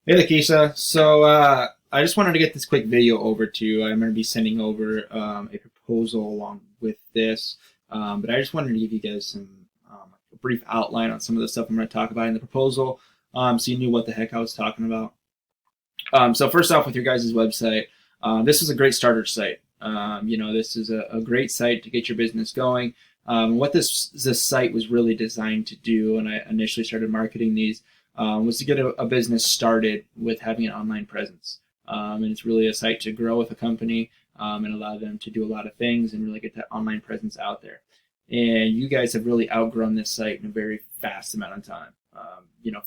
Hey, Lakeisha. I just wanted to get this quick video over to you. I'm going to be sending over a proposal along with this, but I just wanted to give you guys a brief outline on some of the stuff I'm going to talk about in the proposal, so you knew what the heck I was talking about. So first off, with your guys' website, this is a great starter site. This is a great site to get your business going. What this site was really designed to do, when I initially started marketing these, was to get a business started with having an online presence. And it's really a site to grow with a company and allow them to do a lot of things and really get that online presence out there. And you guys have really outgrown this site in a very fast amount of time.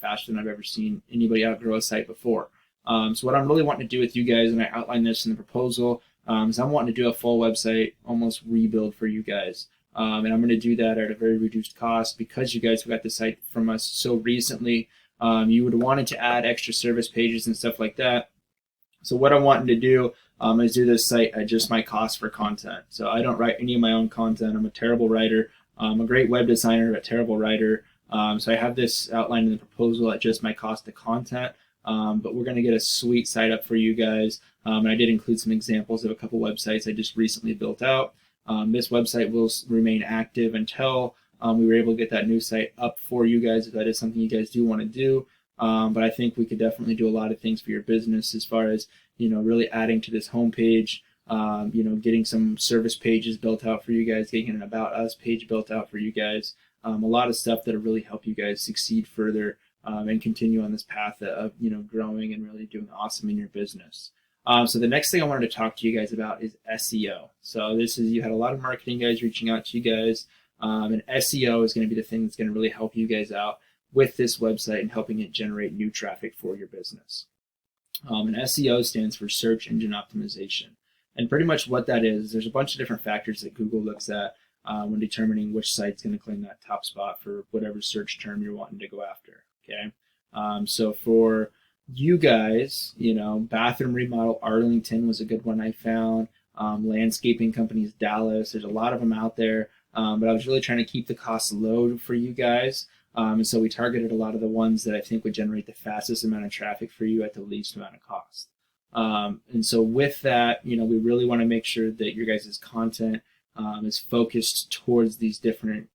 Faster than I've ever seen anybody outgrow a site before. So what I'm really wanting to do with you guys, and I outlined this in the proposal, is I'm wanting to do a full website, almost rebuild for you guys. And I'm going to do that at a very reduced cost because you guys have got the site from us so recently. You would have wanted to add extra service pages and stuff like that. So what I'm wanting to do is do this site at just my cost for content. So I don't write any of my own content. I'm a terrible writer. I'm a great web designer, but a terrible writer. So I have this outlined in the proposal at just my cost of content. But we're going to get a sweet site up for you guys. And I did include some examples of a couple websites I just recently built out. This website will remain active until we were able to get that new site up for you guys, if that is something you guys do want to do. But I think we could definitely do a lot of things for your business as far as, really adding to this homepage, getting some service pages built out for you guys, getting an About Us page built out for you guys. A lot of stuff that'll really help you guys succeed further and continue on this path of, growing and really doing awesome in your business. So the next thing I wanted to talk to you guys about is SEO. So you had a lot of marketing guys reaching out to you guys, and SEO is going to be the thing that's going to really help you guys out with this website and helping it generate new traffic for your business. And SEO stands for search engine optimization. And pretty much what that is, there's a bunch of different factors that Google looks at when determining which site's going to claim that top spot for whatever search term you're wanting to go after. Okay. So for you guys, bathroom remodel Arlington was a good one I found. Landscaping companies Dallas. There's a lot of them out there, but I was really trying to keep the costs low for you guys. And so we targeted a lot of the ones that I think would generate the fastest amount of traffic for you at the least amount of cost. And so with that, we really want to make sure that your guys' content is focused towards these different,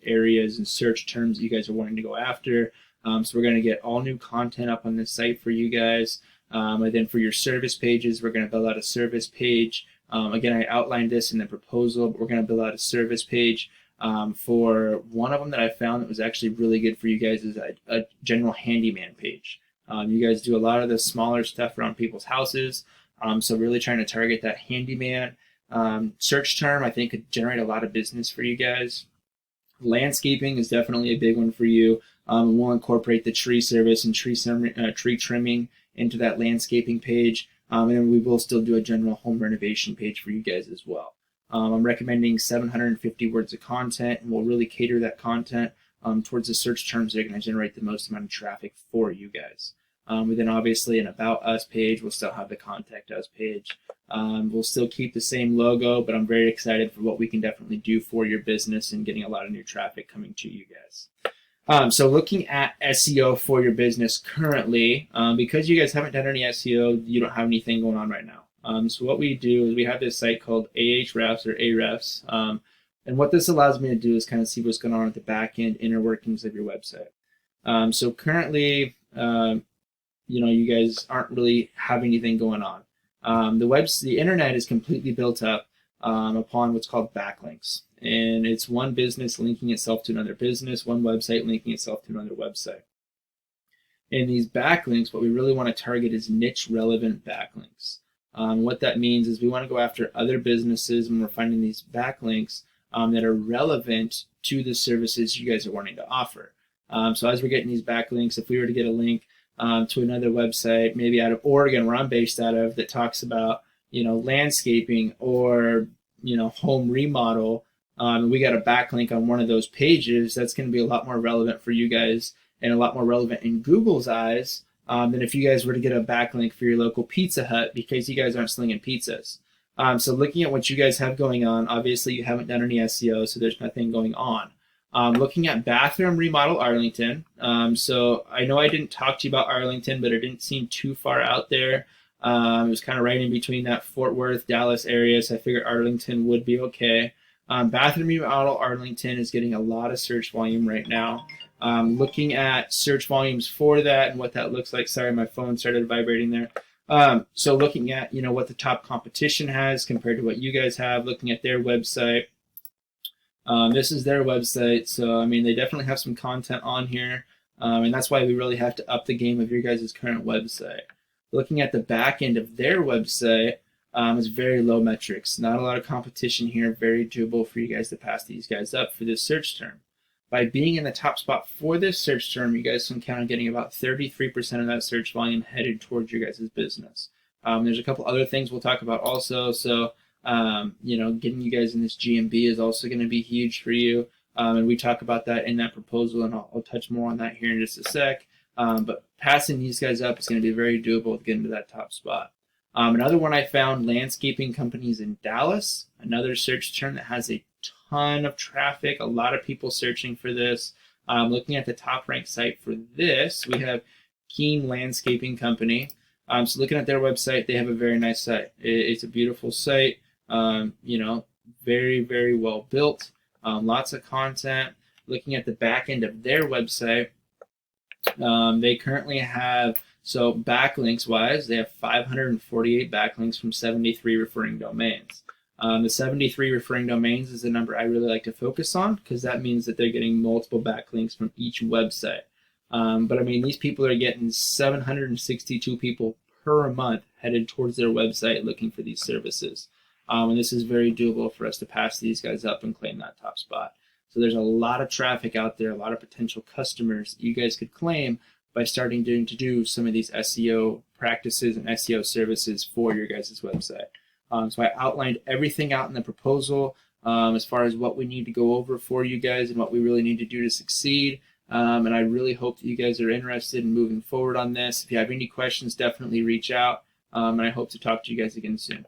areas and search terms that you guys are wanting to go after. So we're going to get all new content up on this site for you guys. And then for your service pages, we're going to build out a service page. Again, I outlined this in the proposal, but we're going to build out a service page. For one of them that I found that was actually really good for you guys is a general handyman page. You guys do a lot of the smaller stuff around people's houses. So really trying to target that handyman search term, I think could generate a lot of business for you guys. Landscaping is definitely a big one for you. We'll incorporate the tree service and tree trimming into that landscaping page. And then we will still do a general home renovation page for you guys as well. I'm recommending 750 words of content, and we'll really cater that content towards the search terms that are going to generate the most amount of traffic for you guys. Then obviously an About Us page, we'll still have the Contact Us page. We'll still keep the same logo, but I'm very excited for what we can definitely do for your business and getting a lot of new traffic coming to you guys. So looking at SEO for your business currently, because you guys haven't done any SEO, you don't have anything going on right now. So what we do is we have this site called Ahrefs or Ahrefs. And what this allows me to do is kind of see what's going on at the back end inner workings of your website. So currently, you guys aren't really having anything going on. The internet is completely built up upon what's called backlinks. And it's one business linking itself to another business, one website linking itself to another website. And these backlinks, what we really want to target is niche relevant backlinks. What that means is we want to go after other businesses when we're finding these backlinks that are relevant to the services you guys are wanting to offer. So as we're getting these backlinks, if we were to get a link to another website, maybe out of Oregon, where I'm based out of, that talks about, landscaping or, home remodel, we got a backlink on one of those pages, that's going to be a lot more relevant for you guys and a lot more relevant in Google's eyes than if you guys were to get a backlink for your local Pizza Hut because you guys aren't slinging pizzas. So looking at what you guys have going on, obviously you haven't done any SEO, so there's nothing going on. Looking at bathroom remodel Arlington. So I know I didn't talk to you about Arlington, but it didn't seem too far out there. It was kind of right in between that Fort Worth, Dallas area, so I figured Arlington would be okay. Bathroom remodel Arlington is getting a lot of search volume right now. Looking at search volumes for that and what that looks like. Sorry, my phone started vibrating there. So looking at what the top competition has compared to what you guys have, looking at their website. This is their website, so I mean they definitely have some content on here, and that's why we really have to up the game of your guys' current website. Looking at the back end of their website, it's very low metrics. Not a lot of competition here. Very doable for you guys to pass these guys up for this search term. By being in the top spot for this search term, you guys can count on getting about 33% of that search volume headed towards your guys' business. There's a couple other things we'll talk about also. So, getting you guys in this GMB is also going to be huge for you. And we talk about that in that proposal, and I'll touch more on that here in just a sec. But passing these guys up is going to be very doable to get into that top spot. Another one I found, landscaping companies in Dallas, another search term that has a ton of traffic, a lot of people searching for this. Looking at the top ranked site for this, we have Keen Landscaping Company. So looking at their website, they have a very nice site. It's a beautiful site, very, very well built, lots of content. Looking at the back end of their website, they currently have, so backlinks wise, they have 548 backlinks from 73 referring domains. The 73 referring domains is the number I really like to focus on because that means that they're getting multiple backlinks from each website. But I mean, these people are getting 762 people per month headed towards their website looking for these services. And this is very doable for us to pass these guys up and claim that top spot. So there's a lot of traffic out there, a lot of potential customers you guys could claim by starting to do some of these SEO practices and SEO services for your guys' website. So I outlined everything out in the proposal as far as what we need to go over for you guys and what we really need to do to succeed. And I really hope that you guys are interested in moving forward on this. If you have any questions, definitely reach out. And I hope to talk to you guys again soon.